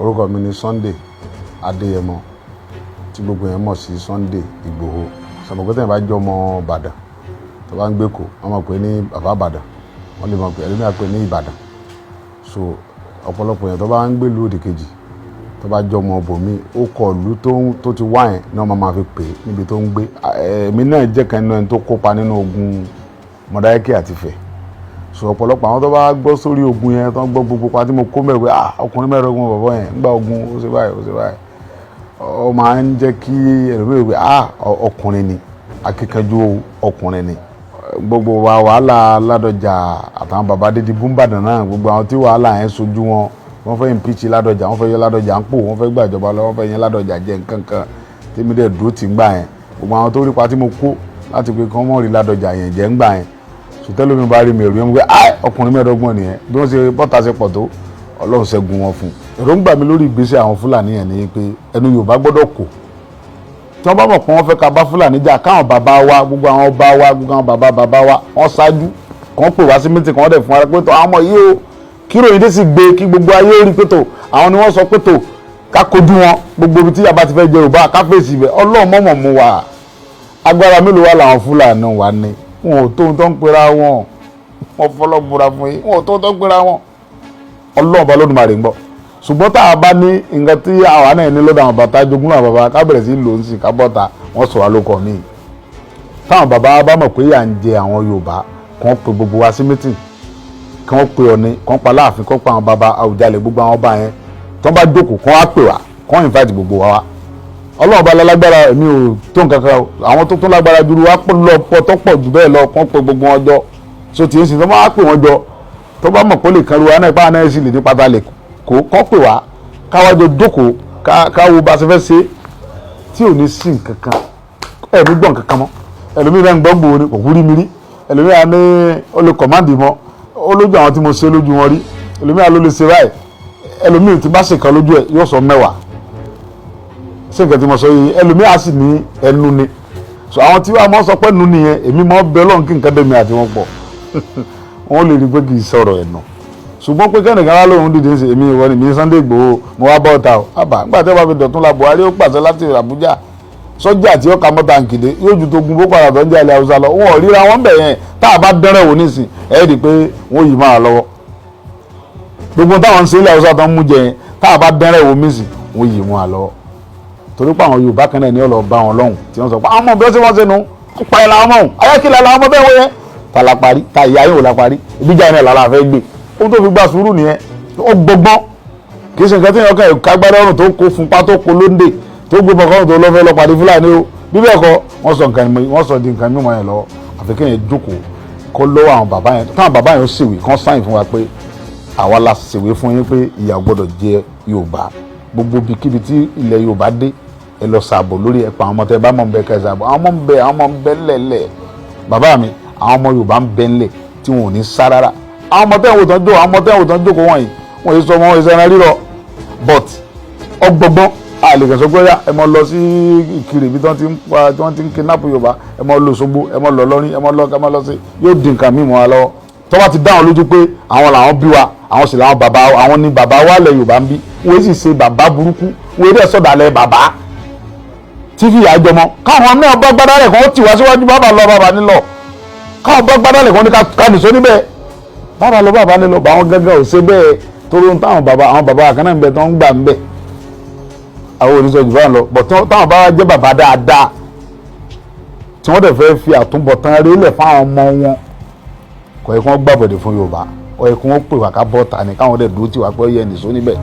Orúkọ mi ni Sunday Adéyẹmọ tí gbogbo yẹn mọ̀ sí Sunday Ìgbòho. Sàmọ̀gbẹ́tẹ̀ bá jọ ọmọ Ìbàdàn tó bá ń gbé kó wọ́n máa pè ní bàbá Ìbàdàn, wọ́n lè máa pè ẹlẹ́mìí àpè ní Ìbàdàn. So ọ̀pọ̀lọpọ̀ yẹn tó bá ń gbé ìlú òdì kejì tó bá jọ ọmọ bòmí ó kọ ìlú tó ti wá yẹn náà máa fi pè é níbi tó ń gbé. Èmi náà jẹ́ kan nínú ẹni tó kópa nínú ogun Mọdákẹ́kẹ́ àti Ifẹ̀. So ọ̀pọ̀lọpọ̀ àwọn tó bá gbọ́ sórí ogun yẹn tó ń gbọ́ gbogbo pa tí mo kó mẹ́rin pé ọkùnrin mẹ́rin ogun bàbá yẹn ń gba ogun ó ṣe báyìí ó máa ń jẹ́ kí ẹlòmíràn pé ọkùnrin ni, akíkanjú ọkùnrin ni. Gbogbo wàhálà Ládọjà àtàwọn bàbá dídí búmbàdàn náà, gbogbo àwọn tí wàhálà yẹn sojú wọn, wọ́n fẹ́ impeach Ládọjà, wọ́n fẹ́ yọ Ládọjà ń pò, wọ́n fẹ́ gbàjọba lọ, wọ́n fẹ́ yẹn Ládọjà jẹ nǹkan kan tí mi dẹ̀ dúró tì ń gbà yẹn. Gbogbo àwọn tó rí pa tí mo kó láti pé kán mọ̀ rí Ládọjà yẹn jẹ́ ń gbà yẹn. Sùtẹ́lẹ̀ mi bá rí mi èrò yẹn mo pé ọkùnrin mẹ́ẹ̀ẹ́dọ́gbọ̀n nìyẹn bí wọ́n ṣe bọ́ta ṣe pọ̀ tó Ọlọ́run ṣẹ́gun wọn fún. Èròǹgbà mi lórí ìgbésẹ̀ àwọn Fúlàní yẹn ni pé ẹnu Yorùbá gbọ́dọ̀ kò. Tí wọ́n bá mọ̀ pé wọ́n fẹ́ ká bá Fúlàní jà, káwọn bàbá wa, gbogbo àwọn ọba wa, gbogbo àwọn bàbá wa wọ́n ṣáájú kàn pè wá sí mítì kan dẹ̀ fún ara pé tó àwọn ọmọ yìí o kí ròyìn dé sì gbé kí gbogbo ayé rí pé tó àwọn ni wọ́n sọ pé tó ká kojú wọn gbogbo ibi tí yàrá ti fẹ́ jẹ Yorùbá ká fèsì ibẹ̀. Ọlọ́run mọ̀mọ̀ mú wa, agbára mélòó wà làwọn Fúlàní wa ní, wọn ò tó ń tó ń pera wọn, wọn fọlọ́ búra fún yín, wọn ò tó ń tó ń pera wọn. Ọlọ́run bá Olódùmarè ń bọ̀. Ṣùgbọ́n tá a bá ní nǹkan tí àwa náà ní lọ́dọ̀ àwọn bàtà jogún náà bàbá ká bẹ̀rẹ̀ sí lò ń sìn ká bọ́ta wọ́n sọ wá lóko míì. Táwọn bàbá bá mọ̀ pé yà ń jẹ àwọn Yorùbá kàn pe gbogbo wa sí mítìn, kàn pe Ọọ̀ni, kàn pa Láàfin, kàn pa àwọn bàbá Àwùjalẹ̀, gbogbo àwọn ọba yẹn tó bá jókòó kàn wá pè wá, kàn invite gbogbo wa wá. Ọlọ́run bá lágbára, èmi ò tó nǹkan kan, àwọn tó tún lágbára jù wá pọ̀ tó pọ̀ jù bẹ́ẹ̀ lọ kàn pe gbogbo wọn jọ. So tí ń sìn tó máa pè wọ́n jọ tó bá mọ̀ pé lè kan ru wa náà ipá náà sì lè ní pátá lè kó kọ́ pè wá káwájọ jókòó káwo bá ṣe fẹ́ ṣe tí ò ní sí nǹkan kan ẹ̀mí gbọ̀n kankan mọ́. Ẹlòmíì náà ń gbọ́ gbòó ni kò kú rí mi rí. Ẹlòmíì á ní ó lè kọ̀máǹdì mọ́, ó lójú àwọn tí mo ṣe lójú wọn rí. Ẹlòmíì á ló lè ṣe báyìí. Ẹlòmíì tí bá ṣèkan lójú ẹ̀ yóò sọ 10 ṣé nǹkan tí mo sọ yìí. Ẹlòmíì á sì ní ẹnu ni. So àwọn tí wàá mọ́ sọ pé nu nìyẹn, èmi mọ́ bẹ́ẹ̀ lọ́n kí nǹkan dẹ̀mí àti wọn pọ̀ wọ́n lè rí pé kì í sọ̀rọ̀ ẹ̀nà. Ṣùgbọ́n pé kẹ́nìkan wá lóhun dìde ṣe èmi ìwọ ni mi Sunday Igboho mo wá bọ́ ọ̀tá o. Nígbà tí wọ́n bá fi dọ̀tún la Buhari ó pàṣẹ láti Àbújá sọ́jà tí ó ka mọ́ta nkìdé yóò ju tó gun Boko Haram tó ń jẹ́ ilẹ̀ Haúsá lọ. Wọn ò ríra wọn bẹ̀ yẹn tá a bá dẹ́rẹ̀ wò nísìn ẹ̀ rí i pé wọ́n yìí máa lọ́wọ́. Gbogbo táwọn ń ṣe ilẹ̀ Haúsá tó ń mú jẹ yẹn tá a bá dẹ́rẹ̀ wò nísìn wọ́n yìí máa lọ́wọ́. Torí pé àwọn Yorùbá kan náà ni ó lọ bá wọn lọ́hùn tí wọ́n sọ pé àwọn ọmọ bí wọ́n ṣe nu pa ẹ̀ làwọn ọmọ ayákìlá làwọn ọmọ bẹ́ẹ̀ wọ́n yẹn ta la parí ta ìyá yóò la parí ìbíjà náà lára fẹ́ gbé ó tó fi gba sùúrù nìyẹn ó gbọgbọ́n kì í ṣe nǹkan tí yẹn kàn kágbára ọrùn tó kó funpá tó kó lóńdè tó gbé bọ̀kọ́rùn tó lọ́fẹ́ lọ pàdé Fúlàní o bí bẹ́ẹ̀ kọ́ wọ́n sọ di nǹkan mímọ́ yẹn lọ́wọ́ àfi kéèyàn jókòó kó lọ́wọ́ àwọn bàbá yẹn táwọn bàbá yẹn ó ṣèwé kán sáyìn fún wa pé àwa la ṣèwé fún yín pé ìyà gbọ́dọ̀ jẹ Yorùbá gbogbo ibikíbi tí ilẹ̀ Yorùbá dé ẹ lọ ṣàbò lórí ẹ̀pọ̀ àwọn ọmọ tẹ bá mọ̀ ń bẹ kẹ́ ṣàbò àwọn ọmọ ń bẹ lẹ̀lẹ̀ bàbá mi àwọn ọmọ Yorùbá ń bẹ ńlẹ̀ tí wọn ò ní sá rárá. Àwọn ọmọ tẹ́wọ̀n tán jó àwọn ọmọ tẹ́wọ̀n tán jókòó wọ̀nyí wọ́n yìí sọ wọn ìṣẹ́ran rírọ̀ but ọgbọgbọ́n àlèkè sọ pé ẹ mọ lọ sí Ìkirè bí tí wọ́n ti ń kidnap Yorùbá ẹ mọ lọ Òṣogbo ẹ mọ lọ Ìlọrin ẹ mọ lọ sí yóò di nǹkan mímọ́ wa lọ́wọ́ tó bá ti dá wọn lójú pé àwọn làwọn bí wa àwọn sì làwọn bàbá àwọn ni bàbá wa lẹ̀ Yorùbá ń bí wọ́n sì ṣe bàbá burúkú wọ́n dẹ̀ sọ̀dàlẹ̀ bàbá tí fìyà jọmọ káwọn náà bá gbádá rẹ̀ kàn ó tì wá síwájú bàbá lọ bàbá nílọ káwọn bá gbádá rẹ̀ kàn ní ká nìṣó níbẹ̀ bàbá lọ bàbá nílọ bá wọn gẹ́gẹ́ ò ṣe bẹ́ẹ̀ torí táwọn bàbá àkànnà ń bẹ tó ń gbà ń bẹ̀ àwọn oníṣẹ́ jù bá lọ bọ̀ táwọn bá jẹ́ bàbá dáadáa tí wọ́n dẹ̀ fẹ́ fi àtúbọ̀tán rí lẹ̀ fáwọn ọmọ wọn kọ̀ ẹ̀ kí wọ́n gbàbọ̀dẹ̀ fún Yorùbá ọ̀ ẹ̀ kí wọ́n pè wá ká bọ́ta ni káwọn dẹ̀ dúró tì wá pé ó yẹ nìṣó níbẹ̀.